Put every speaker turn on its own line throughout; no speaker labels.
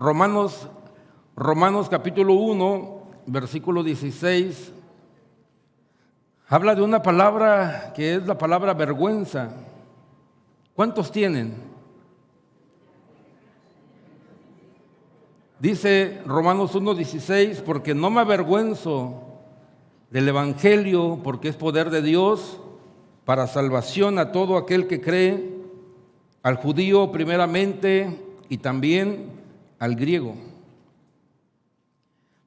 Romanos capítulo 1, versículo 16, habla de una palabra que es la palabra vergüenza. ¿Cuántos tienen? Dice Romanos 1:16, porque no me avergüenzo del Evangelio, porque es poder de Dios para salvación a todo aquel que cree, al judío primeramente y también al griego.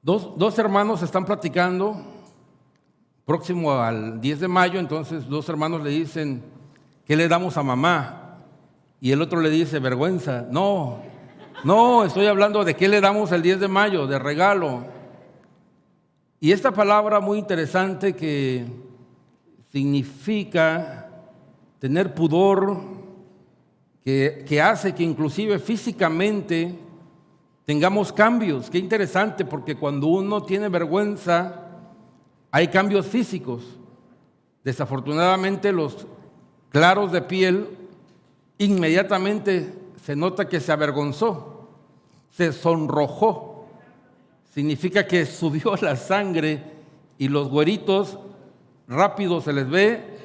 Dos hermanos están platicando, próximo al 10 de mayo, entonces dos hermanos le dicen, ¿qué le damos a mamá? Y el otro le dice, vergüenza. No, estoy hablando de qué le damos el 10 de mayo, de regalo. Y esta palabra muy interesante que significa tener pudor, que hace que inclusive físicamente tengamos cambios. Qué interesante, porque cuando uno tiene vergüenza hay cambios físicos. Desafortunadamente los claros de piel inmediatamente se nota que se avergonzó, se sonrojó. Significa que subió la sangre y los güeritos rápido se les ve,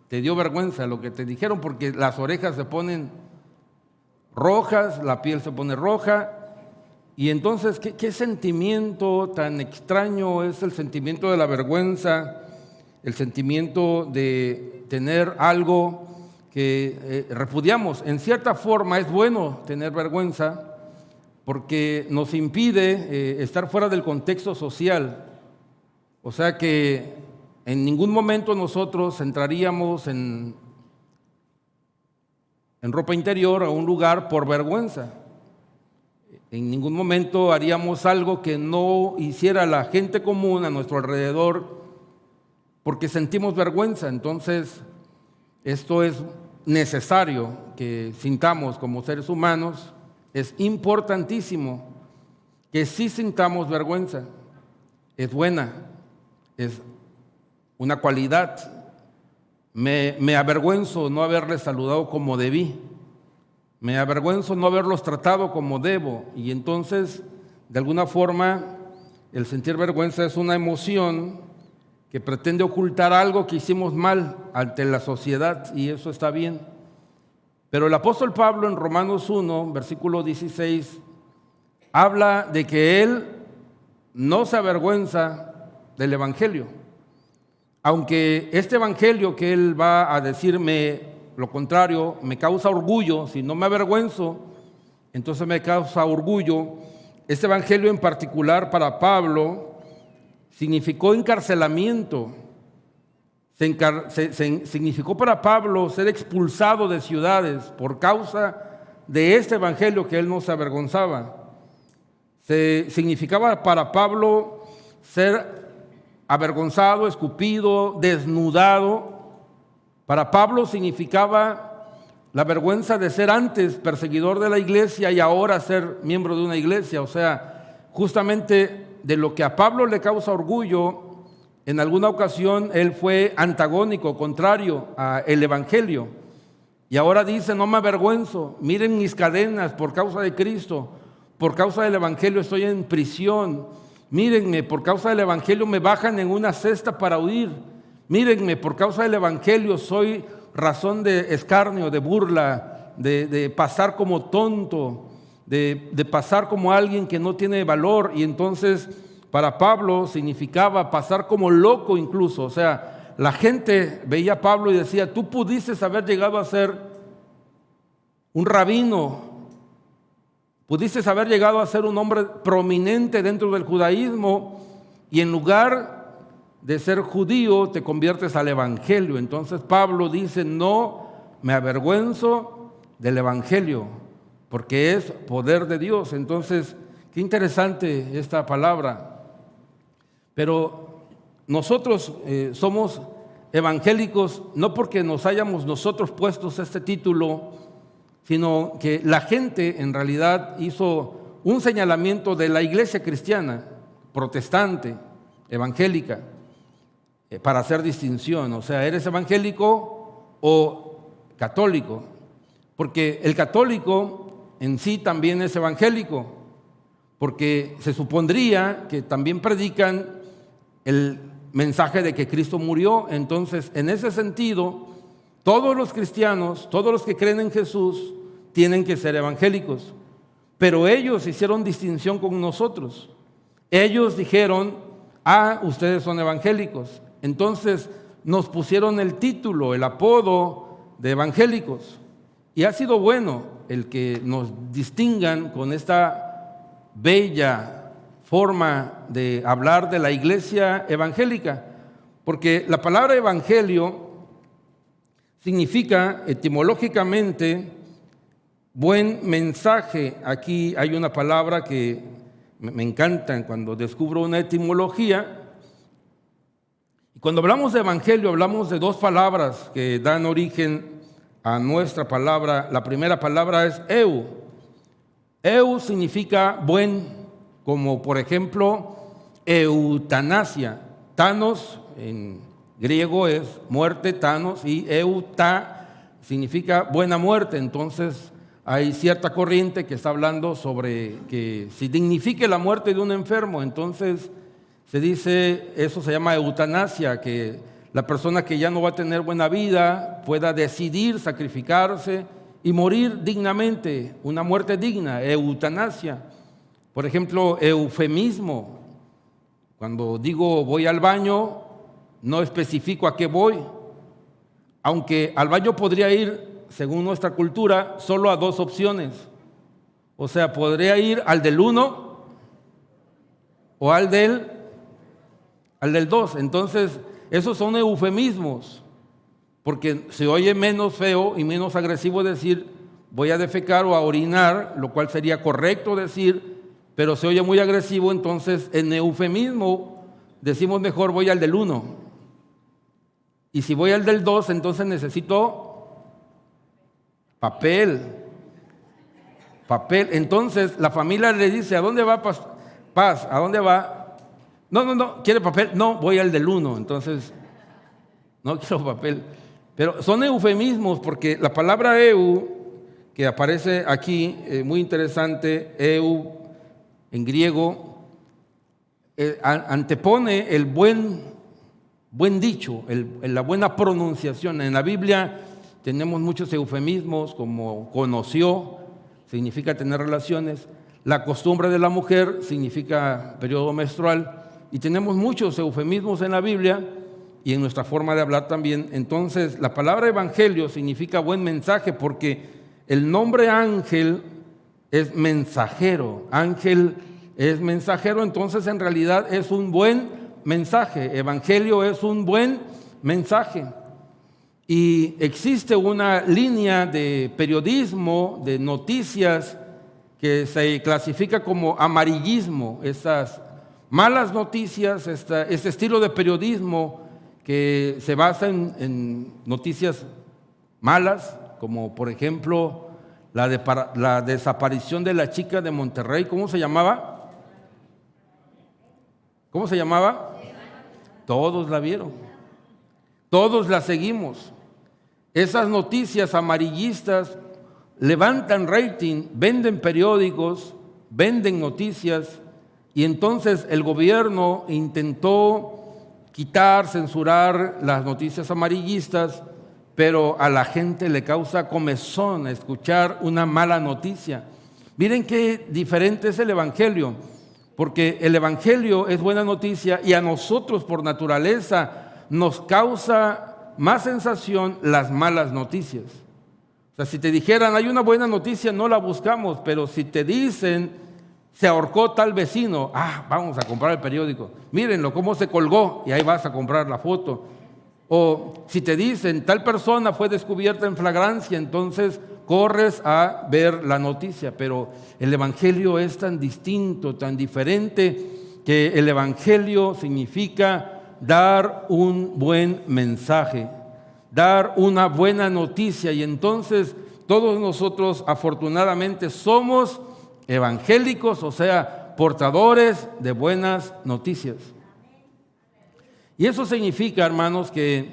te dio vergüenza lo que te dijeron, porque las orejas se ponen rojas, la piel se pone roja. Y entonces, ¿qué sentimiento tan extraño es el sentimiento de la vergüenza, el sentimiento de tener algo que repudiamos? En cierta forma es bueno tener vergüenza porque nos impide estar fuera del contexto social. O sea que en ningún momento nosotros entraríamos en ropa interior a un lugar por vergüenza. En ningún momento haríamos algo que no hiciera la gente común a nuestro alrededor porque sentimos vergüenza. Entonces, esto es necesario que sintamos como seres humanos. Es importantísimo que sí sintamos vergüenza. Es buena, es una cualidad. Me avergüenzo no haberles saludado como debí. Me avergüenzo no haberlos tratado como debo. Y entonces, de alguna forma, el sentir vergüenza es una emoción que pretende ocultar algo que hicimos mal ante la sociedad, y eso está bien. Pero el apóstol Pablo en Romanos 1, versículo 16, habla de que él no se avergüenza del Evangelio. Aunque este Evangelio que él va a decirme, lo contrario, me causa orgullo. Si no me avergüenzo, entonces me causa orgullo. Este evangelio en particular para Pablo significó encarcelamiento. Significó para Pablo ser expulsado de ciudades por causa de este evangelio que él no se avergonzaba. Significaba para Pablo ser avergonzado, escupido, desnudado. Para Pablo significaba la vergüenza de ser antes perseguidor de la iglesia y ahora ser miembro de una iglesia. O sea, justamente de lo que a Pablo le causa orgullo, en alguna ocasión él fue antagónico, contrario al evangelio. Y ahora dice, no me avergüenzo, miren mis cadenas por causa de Cristo, por causa del evangelio estoy en prisión. Mírenme, por causa del evangelio me bajan en una cesta para huir. Mírenme, por causa del evangelio soy razón de escarnio, de burla, de pasar como tonto, de pasar como alguien que no tiene valor. Y entonces para Pablo significaba pasar como loco incluso. O sea, la gente veía a Pablo y decía, tú pudiste haber llegado a ser un rabino, pudiste haber llegado a ser un hombre prominente dentro del judaísmo, y en lugar de ser judío te conviertes al evangelio. Entonces Pablo dice, no me avergüenzo del evangelio, porque es poder de Dios. Entonces, qué interesante esta palabra. Pero nosotros somos evangélicos no porque nos hayamos nosotros puesto este título, sino que la gente en realidad hizo un señalamiento de la iglesia cristiana, protestante, evangélica, para hacer distinción. O sea, ¿eres evangélico o católico? Porque el católico en sí también es evangélico. porque se supondría que también predican el mensaje de que Cristo murió. Entonces, en ese sentido, todos los cristianos, todos los que creen en Jesús, tienen que ser evangélicos. Pero ellos hicieron distinción con nosotros. Ellos dijeron: ustedes son evangélicos. Entonces nos pusieron el título, el apodo de evangélicos. Y ha sido bueno el que nos distingan con esta bella forma de hablar de la iglesia evangélica, porque la palabra evangelio significa etimológicamente buen mensaje. Aquí hay una palabra que me encanta cuando descubro una etimología. Y cuando hablamos de evangelio, hablamos de dos palabras que dan origen a nuestra palabra. La primera palabra es eu. Eu significa buen, como por ejemplo eutanasia. Thanos en griego es muerte, Thanos, y euta significa buena muerte. Entonces hay cierta corriente que está hablando sobre que si dignifique la muerte de un enfermo, entonces se dice, eso se llama eutanasia, que la persona que ya no va a tener buena vida pueda decidir sacrificarse y morir dignamente, una muerte digna, eutanasia. Por ejemplo, eufemismo. Cuando digo voy al baño, no especifico a qué voy, aunque al baño podría ir, según nuestra cultura, solo a dos opciones. O sea, podría ir al del 1 o al del 2. Entonces, esos son eufemismos, porque se oye menos feo y menos agresivo decir voy a defecar o a orinar, lo cual sería correcto decir, pero se oye muy agresivo. Entonces en eufemismo decimos mejor voy al del 1. Y si voy al del 2, entonces necesito papel. Entonces la familia le dice: ¿a dónde va, Paz? ¿A dónde va? No, ¿quiere papel? No, voy al del 1. Entonces, no quiero papel. Pero son eufemismos, porque la palabra eu, que aparece aquí, muy interesante, eu en griego, antepone el buen dicho, la buena pronunciación. En la Biblia tenemos muchos eufemismos, como conoció, significa tener relaciones; la costumbre de la mujer significa periodo menstrual, y tenemos muchos eufemismos en la Biblia y en nuestra forma de hablar también. Entonces, la palabra evangelio significa buen mensaje, porque el nombre ángel es mensajero. Ángel es mensajero, entonces en realidad es un buen mensaje. Evangelio es un buen mensaje. Y existe una línea de periodismo, de noticias, que se clasifica como amarillismo. Esas malas noticias, este estilo de periodismo que se basa en noticias malas, como por ejemplo la desaparición de la chica de Monterrey. ¿Cómo se llamaba? Todos la vieron, todos la seguimos. Esas noticias amarillistas levantan rating, venden periódicos, venden noticias, y entonces el gobierno intentó quitar, censurar las noticias amarillistas, pero a la gente le causa comezón escuchar una mala noticia. Miren qué diferente es el evangelio, porque el evangelio es buena noticia, y a nosotros por naturaleza nos causa más sensación las malas noticias. O sea, si te dijeran hay una buena noticia, no la buscamos, pero si te dicen se ahorcó tal vecino, vamos a comprar el periódico, mírenlo cómo se colgó, y ahí vas a comprar la foto. O si te dicen tal persona fue descubierta en flagrancia, entonces corres a ver la noticia. Pero el evangelio es tan distinto, tan diferente, que el evangelio significa dar un buen mensaje, dar una buena noticia. Y entonces todos nosotros afortunadamente somos evangélicos, o sea, portadores de buenas noticias. Y eso significa, hermanos, que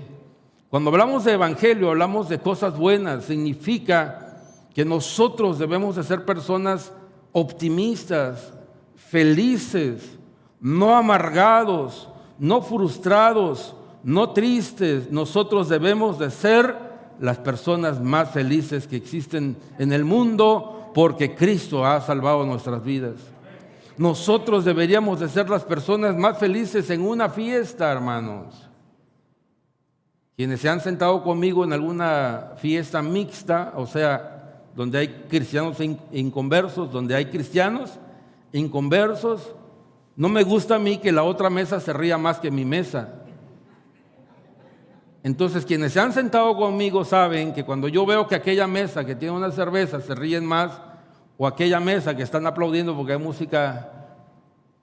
cuando hablamos de evangelio, hablamos de cosas buenas. Significa que nosotros debemos de ser personas optimistas, felices, no amargados, no frustrados, no tristes. Nosotros debemos de ser las personas más felices que existen en el mundo porque Cristo ha salvado nuestras vidas. Nosotros deberíamos de ser las personas más felices en una fiesta, hermanos. Quienes se han sentado conmigo en alguna fiesta mixta, o sea, donde hay cristianos inconversos, donde hay cristianos inconversos, no me gusta a mí que la otra mesa se ría más que mi mesa. Entonces, quienes se han sentado conmigo saben que cuando yo veo que aquella mesa que tiene una cerveza se ríen más, o aquella mesa que están aplaudiendo porque hay música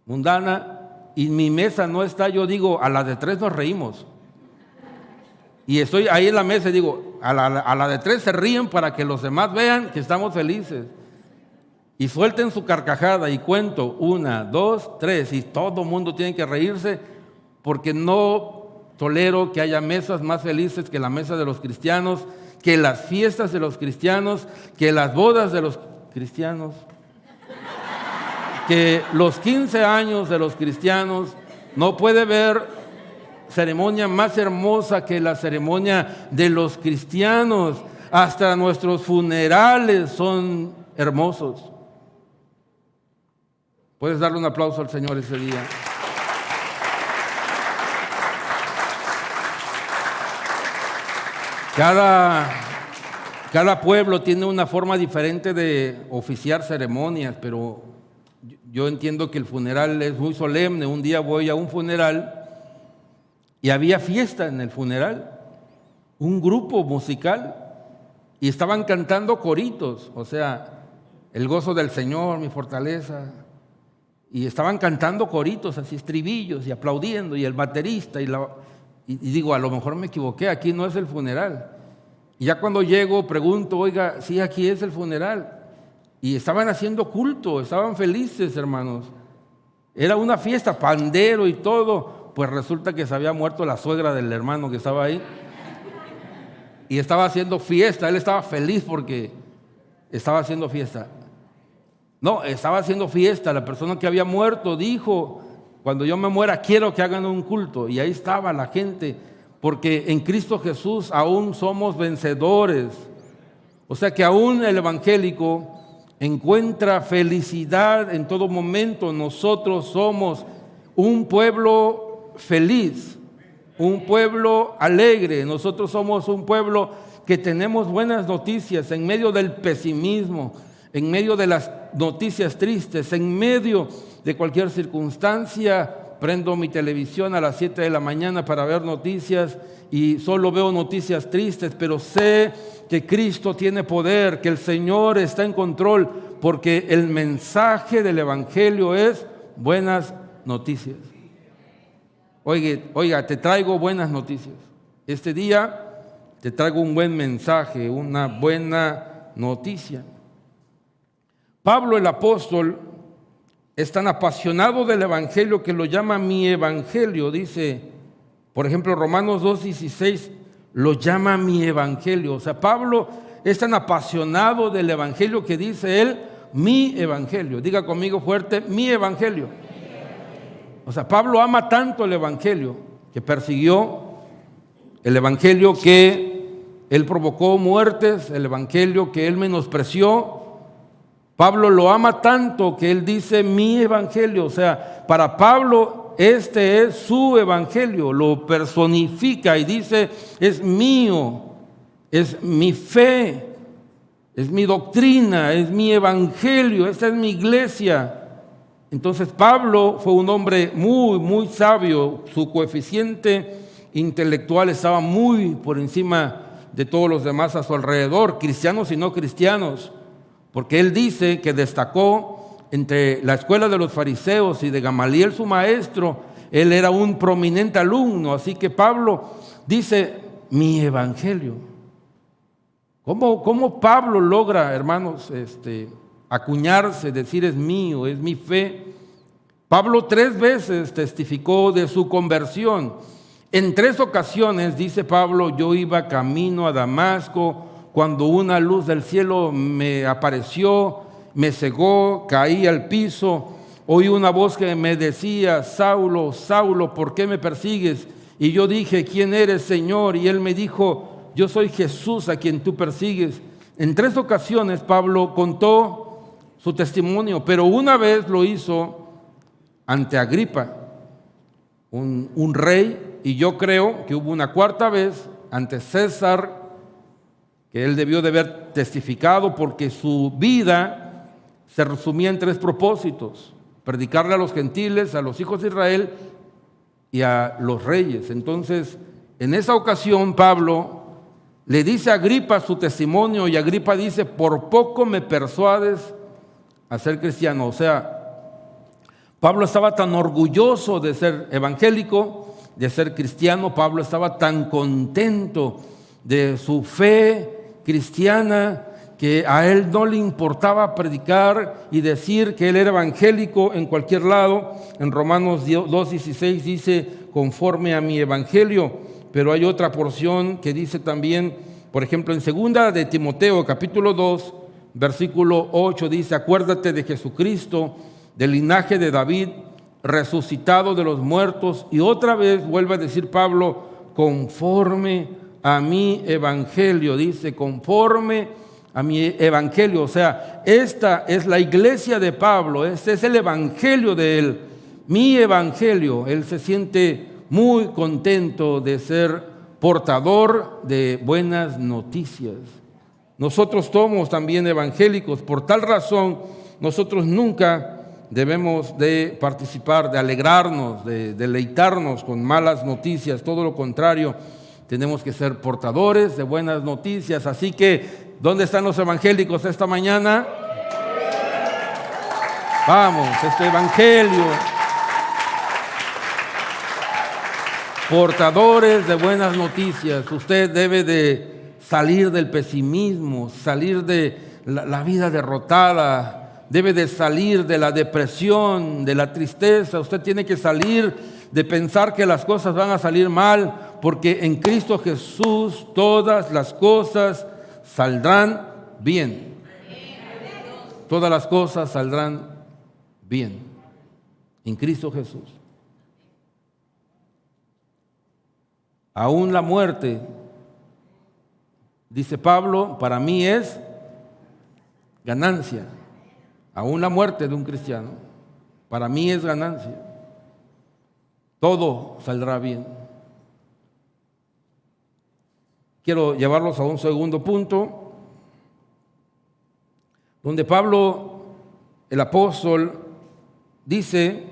mundana, y mi mesa no está, yo digo, a la de 3 nos reímos. Y estoy ahí en la mesa y digo, a la de 3 se ríen para que los demás vean que estamos felices. Y suelten su carcajada y cuento 1, 2, 3 y todo el mundo tiene que reírse porque no tolero que haya mesas más felices que la mesa de los cristianos, que las fiestas de los cristianos, que las bodas de los cristianos, que los 15 años de los cristianos. No puede haber ceremonia más hermosa que la ceremonia de los cristianos. Hasta nuestros funerales son hermosos. Puedes darle un aplauso al Señor ese día. Cada pueblo tiene una forma diferente de oficiar ceremonias, pero yo entiendo que el funeral es muy solemne. Un día voy a un funeral y había fiesta en el funeral, un grupo musical, y estaban cantando coritos, o sea, el gozo del Señor, mi fortaleza, y estaban cantando coritos, así estribillos, y aplaudiendo, y el baterista, y digo, a lo mejor me equivoqué, aquí no es el funeral. Y ya cuando llego pregunto, oiga, sí, aquí es el funeral. Y estaban haciendo culto, estaban felices, hermanos. Era una fiesta, pandero y todo. Pues resulta que se había muerto la suegra del hermano que estaba ahí. Y estaba haciendo fiesta, él estaba feliz porque estaba haciendo fiesta. No, estaba haciendo fiesta, la persona que había muerto dijo, cuando yo me muera quiero que hagan un culto. Y ahí estaba la gente, porque en Cristo Jesús aún somos vencedores. O sea que aún el evangélico encuentra felicidad en todo momento. Nosotros somos un pueblo feliz, un pueblo alegre. Nosotros somos un pueblo que tenemos buenas noticias en medio del pesimismo, en medio de las noticias tristes, en medio de cualquier circunstancia. Prendo mi televisión a las 7 de la mañana para ver noticias y solo veo noticias tristes, pero sé que Cristo tiene poder, que el Señor está en control, porque el mensaje del Evangelio es buenas noticias. Oiga, te traigo buenas noticias. Este día te traigo un buen mensaje, una buena noticia. Pablo el apóstol es tan apasionado del Evangelio que lo llama mi Evangelio. Dice, por ejemplo, Romanos 2:16, lo llama mi Evangelio. O sea, Pablo es tan apasionado del Evangelio que dice él, mi Evangelio. Diga conmigo fuerte, mi Evangelio. O sea, Pablo ama tanto el Evangelio que persiguió, el Evangelio que él provocó muertes, el Evangelio que él menospreció. Pablo lo ama tanto que él dice mi Evangelio. O sea, para Pablo este es su Evangelio, lo personifica y dice es mío, es mi fe, es mi doctrina, es mi Evangelio, esta es mi iglesia. Entonces Pablo fue un hombre muy, muy sabio. Su coeficiente intelectual estaba muy por encima de todos los demás a su alrededor, cristianos y no cristianos, porque él dice que destacó entre la escuela de los fariseos y de Gamaliel su maestro. Él era un prominente alumno, así que Pablo dice mi Evangelio. ¿Cómo Pablo logra, hermanos, acuñarse, decir es mío, es mi fe? Pablo 3 veces testificó de su conversión. En 3 ocasiones, dice Pablo, yo iba camino a Damasco cuando una luz del cielo me apareció, me cegó, caí al piso oí una voz que me decía: Saulo, Saulo, ¿por qué me persigues? Y yo dije: ¿quién eres, Señor? Y él me dijo: yo soy Jesús a quien tú persigues. En 3 ocasiones Pablo contó su testimonio, pero una vez lo hizo ante Agripa, un rey, y yo creo que hubo una 4ª vez ante César, que él debió de haber testificado, porque su vida se resumía en 3 propósitos: predicarle a los gentiles, a los hijos de Israel y a los reyes. Entonces, en esa ocasión Pablo le dice a Agripa su testimonio, y Agripa dice: por poco me persuades a ser cristiano. O sea, Pablo estaba tan orgulloso de ser evangélico, de ser cristiano. Pablo estaba tan contento de su fe cristiana, que a él no le importaba predicar y decir que él era evangélico en cualquier lado. En Romanos 2:16 dice: conforme a mi evangelio. Pero hay otra porción que dice también, por ejemplo, en 2 de Timoteo, capítulo 2, versículo 8, dice: acuérdate de Jesucristo, del linaje de David, resucitado de los muertos. Y otra vez vuelve a decir Pablo: conforme a mi evangelio. Dice: conforme a mi evangelio. O sea, esta es la iglesia de Pablo, este es el evangelio de él, mi evangelio. Él se siente muy contento de ser portador de buenas noticias. Nosotros somos también evangélicos. Por tal razón, nosotros nunca debemos de participar, de alegrarnos, de deleitarnos con malas noticias. Todo lo contrario, tenemos que ser portadores de buenas noticias. Así que, ¿dónde están los evangélicos esta mañana? Vamos, este evangelio. Portadores de buenas noticias. Usted debe de salir del pesimismo, salir de la vida derrotada, debe de salir de la depresión, de la tristeza. Usted tiene que salir de pensar que las cosas van a salir mal, porque en Cristo Jesús todas las cosas saldrán bien. Todas las cosas saldrán bien en Cristo Jesús. Aún la muerte, dice Pablo, para mí es ganancia. Aún la muerte de un cristiano, para mí es ganancia. Todo saldrá bien. Quiero llevarlos a un segundo punto, donde Pablo, el apóstol, dice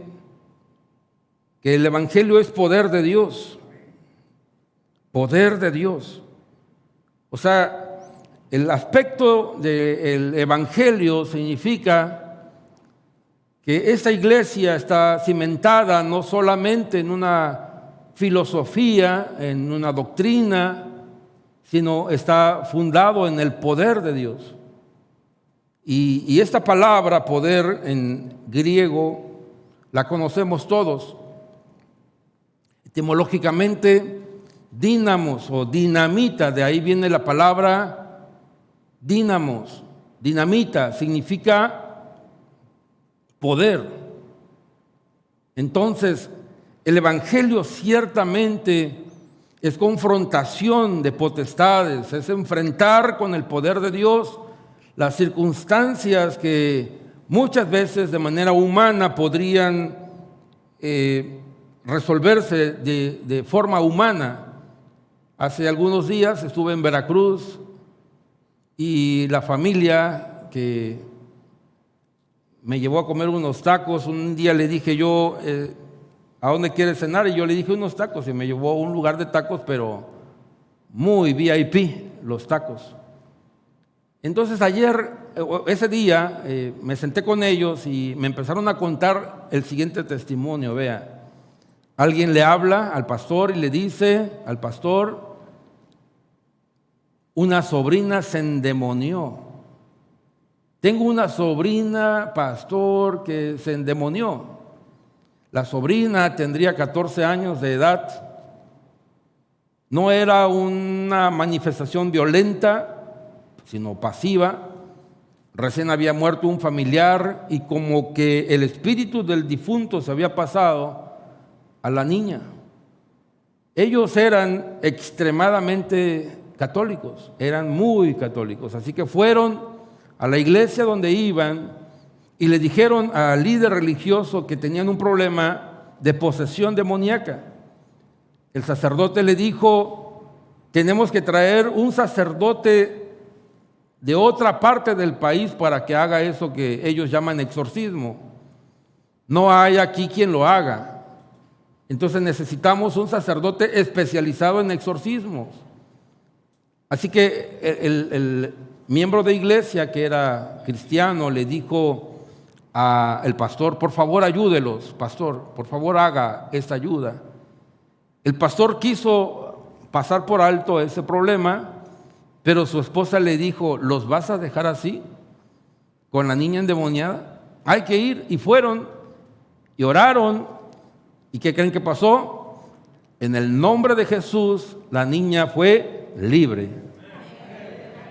que el evangelio es poder de Dios. Poder de Dios. O sea, el aspecto del evangelio significa que esta iglesia está cimentada no solamente en una filosofía, en una doctrina, sino está fundado en el poder de Dios. Y esta palabra poder en griego la conocemos todos. Etimológicamente, dínamos o dinamita, de ahí viene la palabra dínamos. Dinamita significa poder. Entonces, el evangelio ciertamente es confrontación de potestades, es enfrentar con el poder de Dios las circunstancias que muchas veces de manera humana podrían resolverse de forma humana. Hace algunos días estuve en Veracruz y la familia que me llevó a comer unos tacos, un día le dije yo, ¿a dónde quieres cenar? Y yo le dije unos tacos y me llevó a un lugar de tacos, pero muy VIP los tacos. Entonces ese día, me senté con ellos y me empezaron a contar el siguiente testimonio. Vea, alguien le habla al pastor y le dice al pastor: una sobrina se endemonió. Tengo una sobrina, pastor, que se endemonió. La sobrina tendría 14 años de edad. No era una manifestación violenta, sino pasiva. Recién había muerto un familiar y como que el espíritu del difunto se había pasado a la niña. Ellos eran extremadamente católicos, eran muy católicos, así que fueron a la iglesia donde iban y le dijeron al líder religioso que tenían un problema de posesión demoníaca. El sacerdote le dijo: tenemos que traer un sacerdote de otra parte del país para que haga eso que ellos llaman exorcismo. No hay aquí quien lo haga. Entonces necesitamos un sacerdote especializado en exorcismos. Así que el miembro de iglesia, que era cristiano, le dijo al pastor: por favor ayúdelos, pastor, por favor haga esta ayuda. El pastor quiso pasar por alto ese problema, pero su esposa le dijo: ¿los vas a dejar así, con la niña endemoniada? Hay que ir. Y fueron y oraron. ¿Y qué creen que pasó? En el nombre de Jesús, la niña fue libre.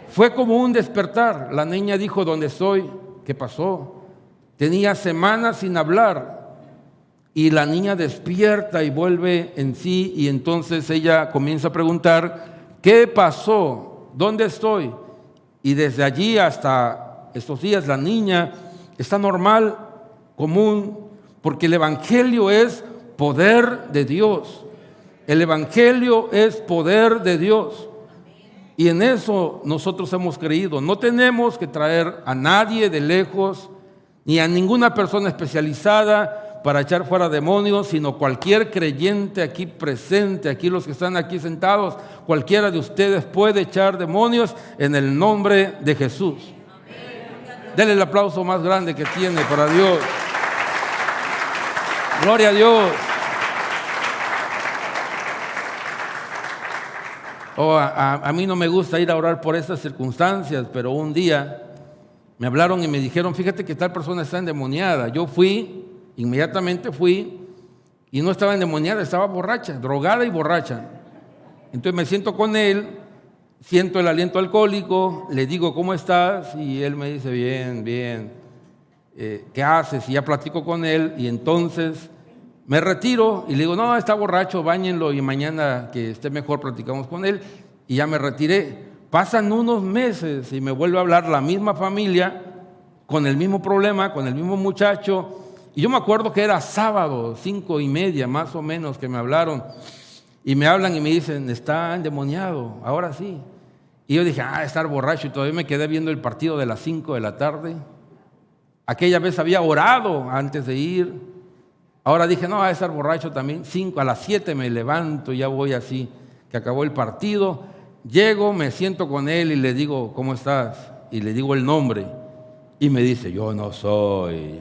Fue como un despertar. La niña dijo: ¿dónde estoy? ¿Qué pasó? Tenía semanas sin hablar. Y la niña despierta y vuelve en sí, y entonces ella comienza a preguntar: ¿qué pasó? ¿Dónde estoy? Y desde allí hasta estos días la niña está normal, común, porque el Evangelio es poder de Dios. El Evangelio es poder de Dios. Y en eso nosotros hemos creído. No tenemos que traer a nadie de lejos, ni a ninguna persona especializada para echar fuera demonios, sino cualquier creyente aquí presente, aquí los que están aquí sentados, cualquiera de ustedes puede echar demonios en el nombre de Jesús. Denle el aplauso más grande que tiene para Dios. Gloria a Dios. A mí no me gusta ir a orar por estas circunstancias, pero un día me hablaron y me dijeron: fíjate que tal persona está endemoniada. Yo fui, inmediatamente fui, y no estaba endemoniada, estaba borracha, drogada y borracha. Entonces me siento con él, siento el aliento alcohólico, le digo: ¿cómo estás? Y él me dice: bien, bien. ¿Qué haces? Y ya platico con él, y entonces me retiro y le digo: no, está borracho, báñenlo y mañana que esté mejor platicamos con él. Y ya me retiré. Pasan unos meses y me vuelve a hablar la misma familia con el mismo problema, con el mismo muchacho. Y yo me acuerdo que era sábado, 5:30 más o menos, que me hablaron. Y me hablan y me dicen: está endemoniado, ahora sí. Y yo dije: estar borracho. Y todavía me quedé viendo el partido de las 5 de la tarde. Aquella vez había orado antes de ir. Ahora dije: no, estar borracho también. A las 7 me levanto y ya voy así, que acabó el partido. Llego, me siento con él y le digo: ¿cómo estás? Y le digo el nombre. Y me dice: yo no soy.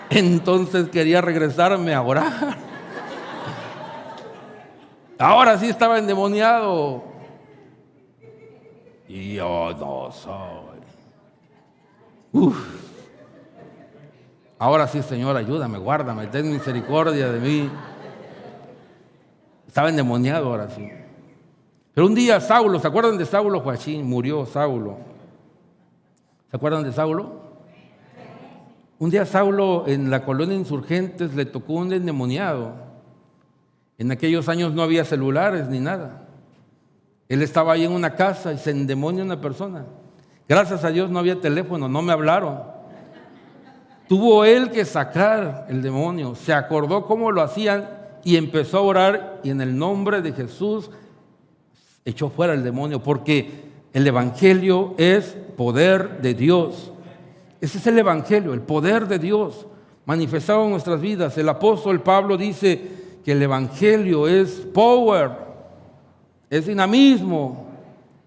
Entonces quería regresarme a orar. Ahora sí estaba endemoniado. Y yo no soy. Ahora sí, Señor, ayúdame, guárdame, ten misericordia de mí. Estaba endemoniado ahora sí. Pero un día Saulo, ¿se acuerdan de Saulo, Joachín? Murió Saulo. ¿Se acuerdan de Saulo? Un día Saulo en la colonia Insurgentes le tocó un endemoniado. En aquellos años no había celulares ni nada. Él estaba ahí en una casa y se endemonia una persona. Gracias a Dios no había teléfono, no me hablaron. Tuvo él que sacar el demonio. Se acordó cómo lo hacían y empezó a orar, y en el nombre de Jesús echó fuera el demonio, porque el Evangelio es poder de Dios. Ese es el Evangelio, el poder de Dios manifestado en nuestras vidas. El apóstol Pablo dice que el Evangelio es power, es dinamismo,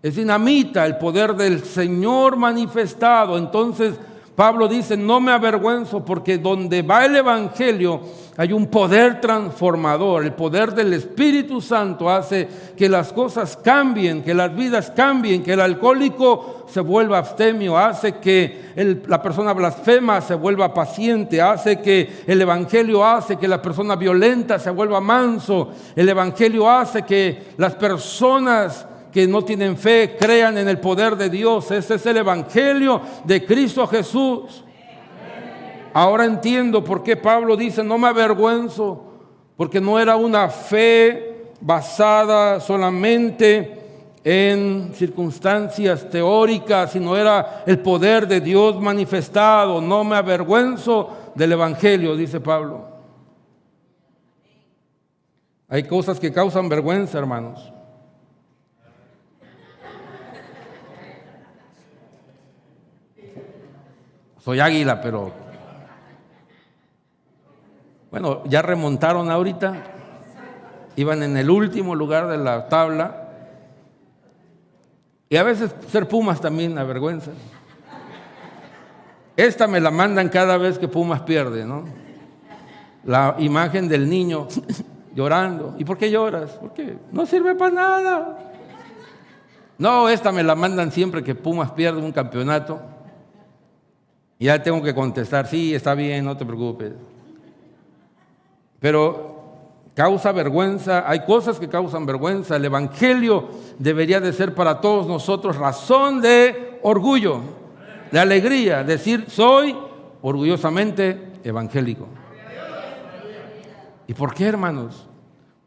es dinamita, el poder del Señor manifestado. Entonces Pablo dice: no me avergüenzo, porque donde va el Evangelio hay un poder transformador. El poder del Espíritu Santo hace que las cosas cambien, que las vidas cambien, que el alcohólico se vuelva abstemio, hace que la persona blasfema se vuelva paciente, hace que el Evangelio hace que la persona violenta se vuelva manso. El Evangelio hace que las personas que no tienen fe crean en el poder de Dios. Ese es el evangelio de Cristo Jesús. Ahora entiendo por qué Pablo dice: no me avergüenzo, porque no era una fe basada solamente en circunstancias teóricas, sino era el poder de Dios manifestado. No me avergüenzo del evangelio, dice Pablo. Hay cosas que causan vergüenza, hermanos. Soy águila, pero bueno, ya remontaron ahorita. Iban en el último lugar de la tabla. Y a veces ser Pumas también avergüenza. Esta me la mandan cada vez que Pumas pierde, ¿no? La imagen del niño llorando. ¿Y por qué lloras? Porque no sirve para nada. No, esta me la mandan siempre que Pumas pierde un campeonato. Y ya tengo que contestar: sí, está bien, no te preocupes. Pero causa vergüenza, hay cosas que causan vergüenza. El evangelio debería de ser para todos nosotros razón de orgullo, de alegría, decir: soy orgullosamente evangélico. ¿Y por qué, hermanos?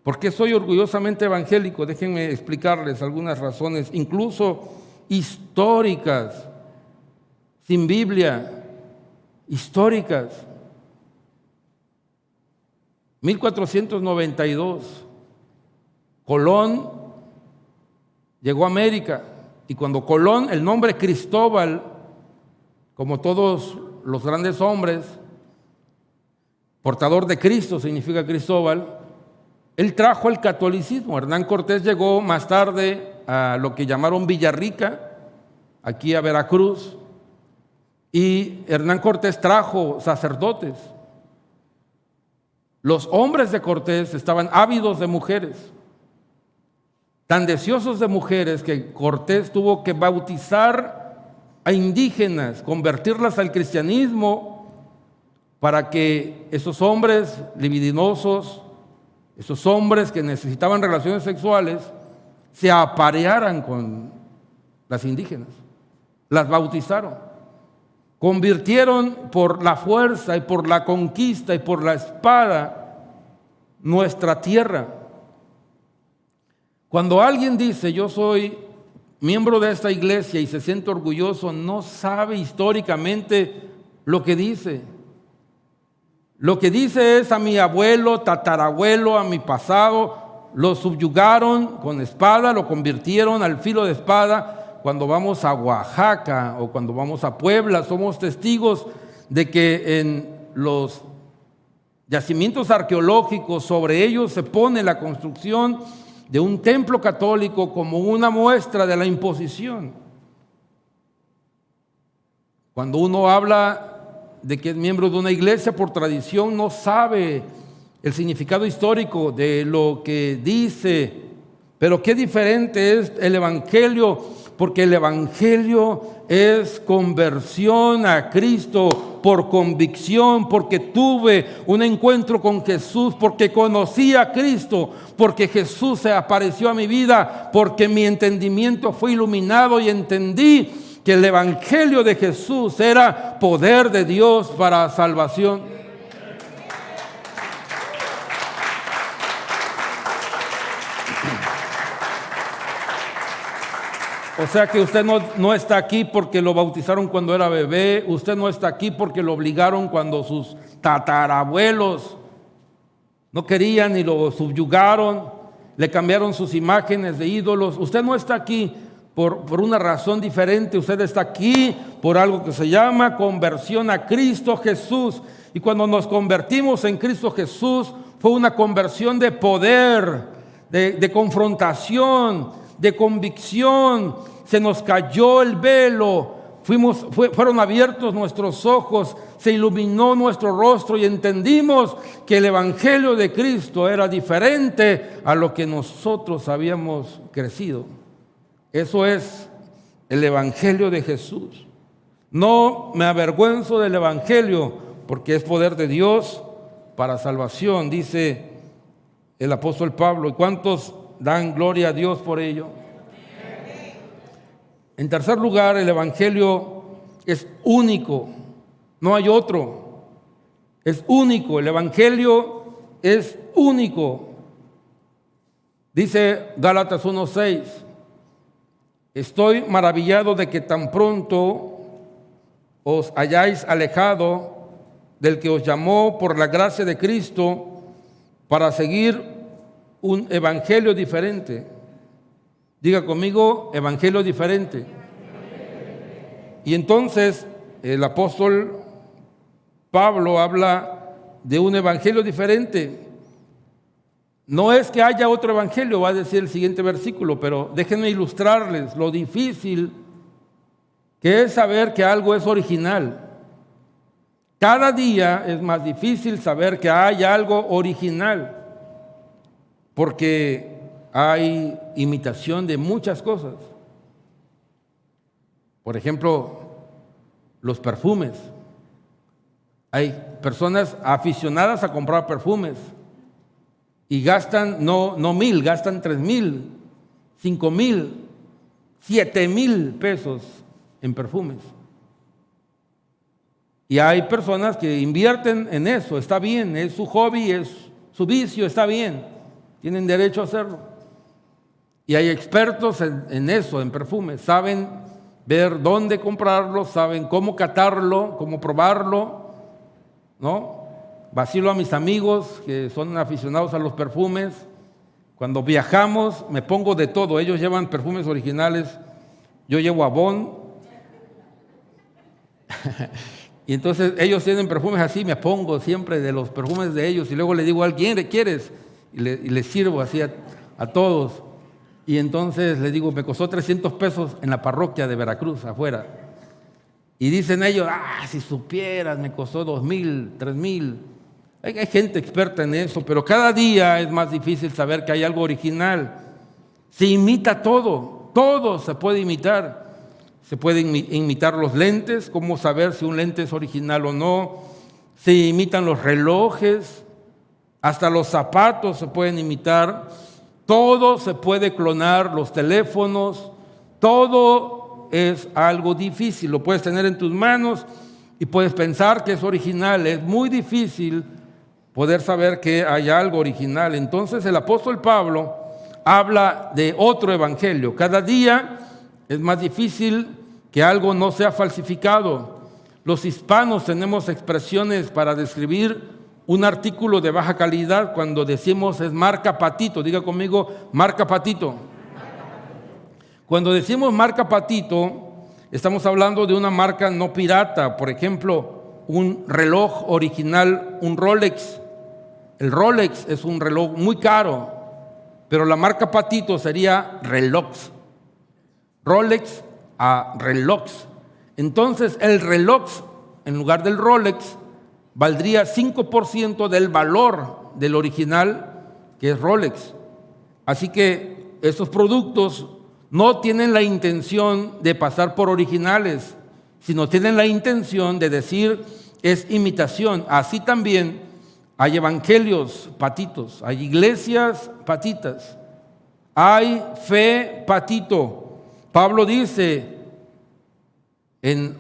¿Por qué soy orgullosamente evangélico? Déjenme explicarles algunas razones, incluso históricas, sin Biblia, históricas. 1492, Colón llegó a América, y cuando Colón, el nombre Cristóbal, como todos los grandes hombres, portador de Cristo significa Cristóbal, él trajo el catolicismo. Hernán Cortés llegó más tarde a lo que llamaron Villarrica, aquí a Veracruz, y Hernán Cortés trajo sacerdotes. Los hombres de Cortés estaban ávidos de mujeres, tan deseosos de mujeres que Cortés tuvo que bautizar a indígenas, convertirlas al cristianismo, para que esos hombres libidinosos, esos hombres que necesitaban relaciones sexuales, se aparearan con las indígenas. Las bautizaron. Convirtieron por la fuerza y por la conquista y por la espada nuestra tierra. Cuando alguien dice: yo soy miembro de esta iglesia, y se siente orgulloso, no sabe históricamente lo que dice. Lo que dice es: a mi abuelo, tatarabuelo, a mi pasado, lo subyugaron con espada, lo convirtieron al filo de espada. Cuando vamos a Oaxaca o cuando vamos a Puebla, somos testigos de que en los yacimientos arqueológicos, sobre ellos se pone la construcción de un templo católico como una muestra de la imposición. Cuando uno habla de que es miembro de una iglesia por tradición, no sabe el significado histórico de lo que dice. Pero qué diferente es el evangelio, porque el evangelio es conversión a Cristo por convicción, porque tuve un encuentro con Jesús, porque conocí a Cristo, porque Jesús se apareció a mi vida, porque mi entendimiento fue iluminado y entendí que el evangelio de Jesús era poder de Dios para salvación. O sea que usted no está aquí porque lo bautizaron cuando era bebé, usted no está aquí porque lo obligaron cuando sus tatarabuelos no querían y lo subyugaron, le cambiaron sus imágenes de ídolos. Usted no está aquí por una razón diferente, usted está aquí por algo que se llama conversión a Cristo Jesús. Y cuando nos convertimos en Cristo Jesús, fue una conversión de poder, de confrontación, de convicción. Se nos cayó el velo, fueron abiertos nuestros ojos, se iluminó nuestro rostro y entendimos que el evangelio de Cristo era diferente a lo que nosotros habíamos crecido. Eso es el evangelio de Jesús. No me avergüenzo del evangelio, porque es poder de Dios para salvación, dice el apóstol Pablo. ¿Y cuántos dan gloria a Dios por ello? En tercer lugar, el Evangelio es único, no hay otro. Es único, el Evangelio es único. Dice Gálatas 1:6, estoy maravillado de que tan pronto os hayáis alejado del que os llamó por la gracia de Cristo para seguir un evangelio diferente. Diga conmigo, evangelio diferente. Y entonces el apóstol Pablo habla de un evangelio diferente. No es que haya otro evangelio, va a decir el siguiente versículo, pero déjenme ilustrarles lo difícil que es saber que algo es original. Cada día es más difícil saber que hay algo original, porque hay imitación de muchas cosas. Por ejemplo, los perfumes. Hay personas aficionadas a comprar perfumes y gastan no 1,000, gastan 3,000, 5,000, 7,000 pesos en perfumes. Y hay personas que invierten en eso, está bien, es su hobby, es su vicio, está bien, tienen derecho a hacerlo. Y hay expertos en eso, en perfumes, saben ver dónde comprarlo, saben cómo catarlo, cómo probarlo, ¿no? Vacilo a mis amigos que son aficionados a los perfumes. Cuando viajamos me pongo de todo, ellos llevan perfumes originales, yo llevo Avon. Y entonces ellos tienen perfumes así, me pongo siempre de los perfumes de ellos y luego le digo a alguien, ¿quieres? Y les sirvo así a todos. Y entonces les digo, me costó 300 pesos en la parroquia de Veracruz, afuera. Y dicen ellos, si supieras, me costó 2,000, 3,000. Hay gente experta en eso, pero cada día es más difícil saber que hay algo original. Se imita todo se puede imitar. Se pueden imitar los lentes, cómo saber si un lente es original o no. Se imitan los relojes, hasta los zapatos se pueden imitar. Todo se puede clonar, los teléfonos, todo es algo difícil. Lo puedes tener en tus manos y puedes pensar que es original. Es muy difícil poder saber que hay algo original. Entonces el apóstol Pablo habla de otro evangelio. Cada día es más difícil que algo no sea falsificado. Los hispanos tenemos expresiones para describir un artículo de baja calidad cuando decimos es marca Patito. Diga conmigo, marca Patito. Cuando decimos marca Patito, estamos hablando de una marca no pirata. Por ejemplo, un reloj original, un Rolex. El Rolex es un reloj muy caro, pero la marca Patito sería Relox. Rolex a Relox. Entonces el Relox, en lugar del Rolex, valdría 5% del valor del original, que es Rolex. Así que estos productos no tienen la intención de pasar por originales, sino tienen la intención de decir es imitación. Así también hay evangelios patitos, hay iglesias patitas, hay fe patito. Pablo dice en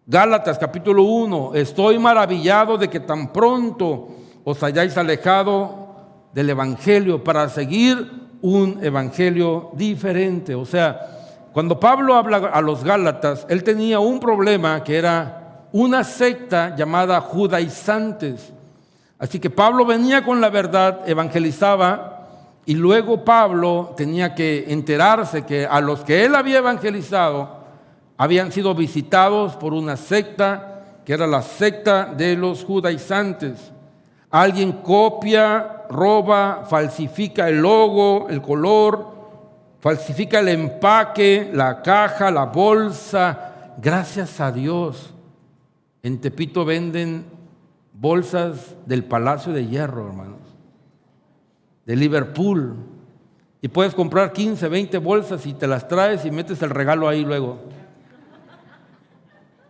Gálatas capítulo 1, estoy maravillado de que tan pronto os hayáis alejado del evangelio para seguir un evangelio diferente. O sea, cuando Pablo habla a los Gálatas, él tenía un problema que era una secta llamada judaizantes. Así que Pablo venía con la verdad, evangelizaba, y luego Pablo tenía que enterarse que a los que él había evangelizado habían sido visitados por una secta que era la secta de los judaizantes. Alguien copia, roba, falsifica el logo, el color, falsifica el empaque, la caja, la bolsa. Gracias a Dios, en Tepito venden bolsas del Palacio de Hierro, hermanos, de Liverpool. Y puedes comprar 15, 20 bolsas y te las traes y metes el regalo ahí luego.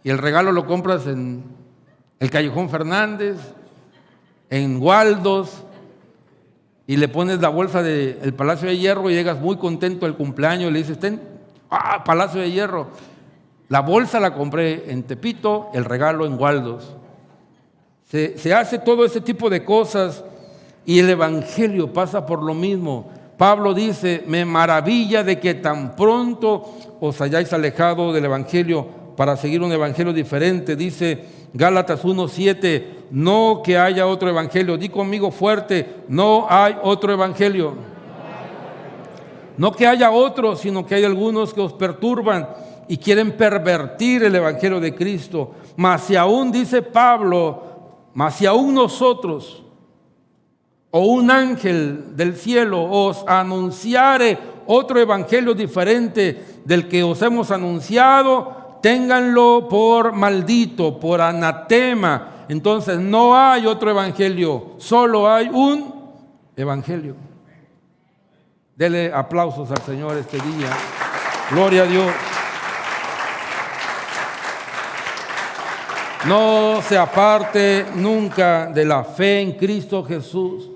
Y el regalo lo compras en el Callejón Fernández, en Waldos, y le pones la bolsa del Palacio de Hierro y llegas muy contento al cumpleaños y le dices, Palacio de Hierro. La bolsa la compré en Tepito, el regalo en Waldos. Se hace todo ese tipo de cosas y el evangelio pasa por lo mismo. Pablo dice, me maravilla de que tan pronto os hayáis alejado del evangelio para seguir un evangelio diferente. Dice Gálatas 1:7, no que haya otro evangelio. Di conmigo fuerte, no hay otro evangelio. No que haya otro, sino que hay algunos que os perturban y quieren pervertir el evangelio de Cristo. Mas si aún, dice Pablo, mas si aún nosotros o un ángel del cielo os anunciare otro evangelio diferente del que os hemos anunciado, ténganlo por maldito, por anatema. Entonces no hay otro evangelio, solo hay un evangelio. Dele aplausos al Señor este día. Gloria a Dios. No se aparte nunca de la fe en Cristo Jesús.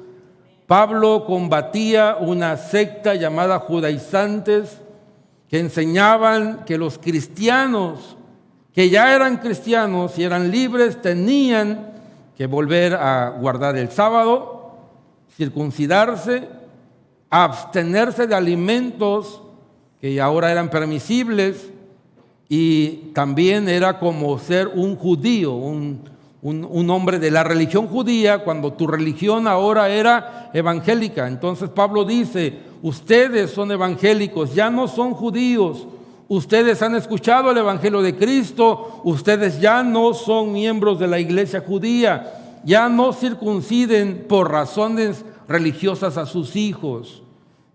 Pablo combatía una secta llamada judaizantes que enseñaban que los cristianos, que ya eran cristianos y eran libres, tenían que volver a guardar el sábado, circuncidarse, abstenerse de alimentos que ahora eran permisibles, y también era como ser un judío, un hombre de la religión judía, cuando tu religión ahora era evangélica. Entonces Pablo dice, ustedes son evangélicos, ya no son judíos, ustedes han escuchado el evangelio de Cristo, ustedes ya no son miembros de la iglesia judía, ya no circunciden por razones religiosas a sus hijos.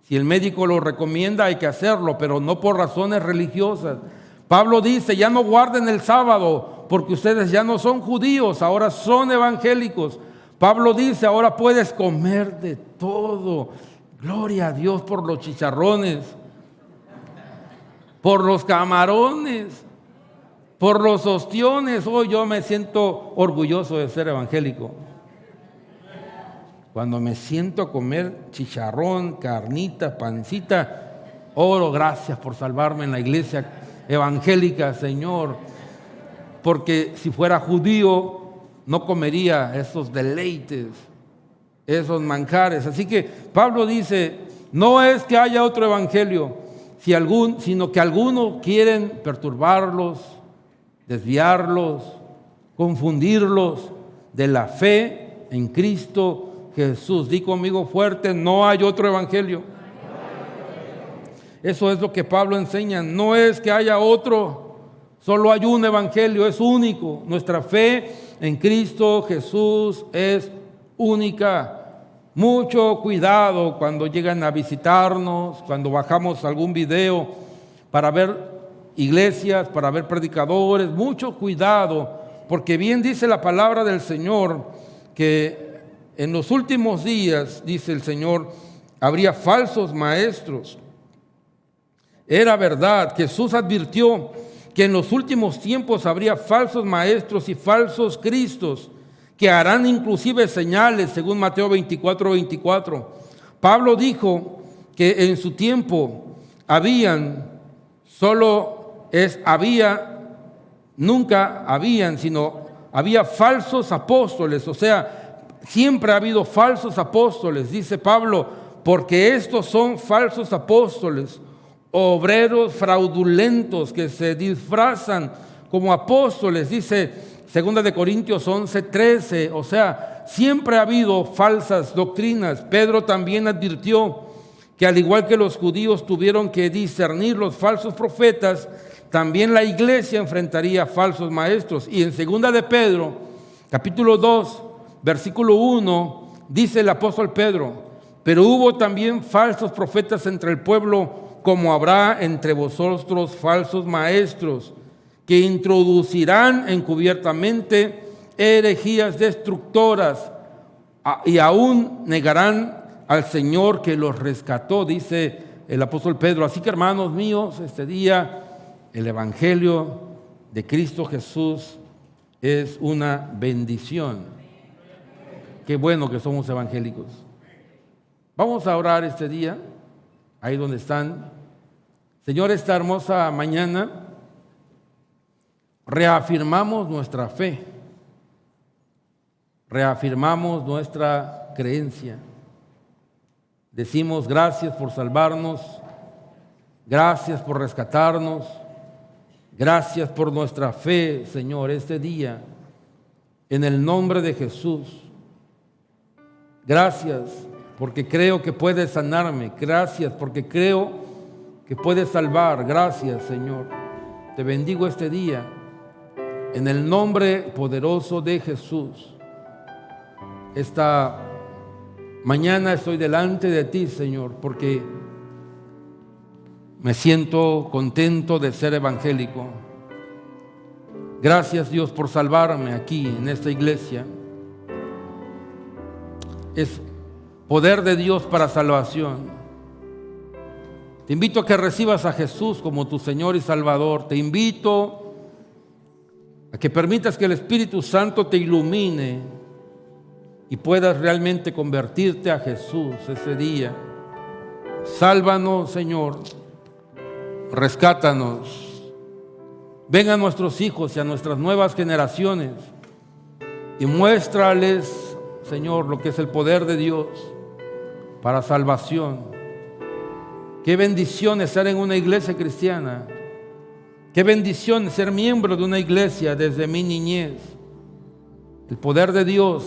Si el médico lo recomienda hay que hacerlo, pero no por razones religiosas. Pablo dice, ya no guarden el sábado, porque ustedes ya no son judíos, ahora son evangélicos. Pablo dice, ahora puedes comer de todo. Gloria a Dios por los chicharrones, por los camarones, por los ostiones. Hoy yo me siento orgulloso de ser evangélico. Cuando me siento a comer chicharrón, carnita, pancita, oro, gracias por salvarme en la iglesia evangélica, Señor, porque si fuera judío no comería esos deleites, esos manjares. Así que Pablo dice, no es que haya otro evangelio, sino que algunos quieren perturbarlos, desviarlos, confundirlos de la fe en Cristo Jesús. Di conmigo fuerte, no hay otro evangelio. Eso es lo que Pablo enseña. No es que haya otro, solo hay un evangelio, es único. Nuestra fe en Cristo Jesús es única. Mucho cuidado cuando llegan a visitarnos, cuando bajamos algún video para ver iglesias, para ver predicadores. Mucho cuidado, porque bien dice la palabra del Señor que en los últimos días, dice el Señor, habría falsos maestros. Era verdad, Jesús advirtió que en los últimos tiempos habría falsos maestros y falsos cristos que harán inclusive señales, según Mateo 24:24. Pablo dijo que en su tiempo nunca habían, sino había falsos apóstoles, o sea, siempre ha habido falsos apóstoles, dice Pablo, porque estos son falsos apóstoles, obreros fraudulentos que se disfrazan como apóstoles, dice 2 Corintios 11:13. O sea, siempre ha habido falsas doctrinas. Pedro también advirtió que al igual que los judíos tuvieron que discernir los falsos profetas, también la iglesia enfrentaría falsos maestros. Y en 2 de Pedro, capítulo 2, versículo 1, dice el apóstol Pedro, pero hubo también falsos profetas entre el pueblo, como habrá entre vosotros falsos maestros, que introducirán encubiertamente herejías destructoras y aún negarán al Señor que los rescató, dice el apóstol Pedro. Así que, hermanos míos, este día el evangelio de Cristo Jesús es una bendición. Qué bueno que somos evangélicos. Vamos a orar este día. Ahí donde están, Señor, esta hermosa mañana reafirmamos nuestra fe, reafirmamos nuestra creencia. Decimos gracias por salvarnos, gracias por rescatarnos, gracias por nuestra fe, Señor, este día, en el nombre de Jesús. Gracias porque creo que puedes sanarme, gracias porque creo que puedes salvar, gracias, Señor. Te bendigo este día, en el nombre poderoso de Jesús. Esta mañana estoy delante de ti, Señor, porque me siento contento de ser evangélico. Gracias, Dios, por salvarme aquí en esta iglesia. Es poder de Dios para salvación. Te invito a que recibas a Jesús como tu Señor y Salvador. Te invito a que permitas que el Espíritu Santo te ilumine y puedas realmente convertirte a Jesús ese día. Sálvanos, Señor. Rescátanos. Ven a nuestros hijos y a nuestras nuevas generaciones y muéstrales, Señor, lo que es el poder de Dios para salvación. Qué bendición es ser en una iglesia cristiana. Qué bendición ser miembro de una iglesia desde mi niñez. El poder de Dios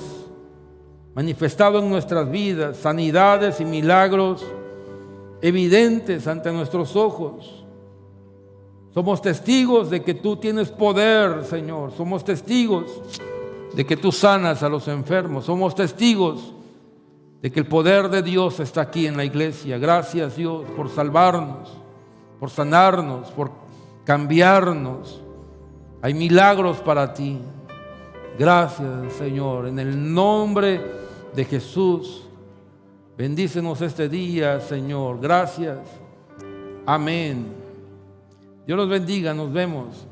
manifestado en nuestras vidas, sanidades y milagros evidentes ante nuestros ojos. Somos testigos de que tú tienes poder, Señor. Somos testigos de que tú sanas a los enfermos. Somos testigos de que el poder de Dios está aquí en la iglesia. Gracias, Dios, por salvarnos, por sanarnos, por cambiarnos. Hay milagros para ti. Gracias, Señor, en el nombre de Jesús. Bendícenos este día, Señor. Gracias. Amén. Dios los bendiga. Nos vemos.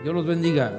Dios los bendiga.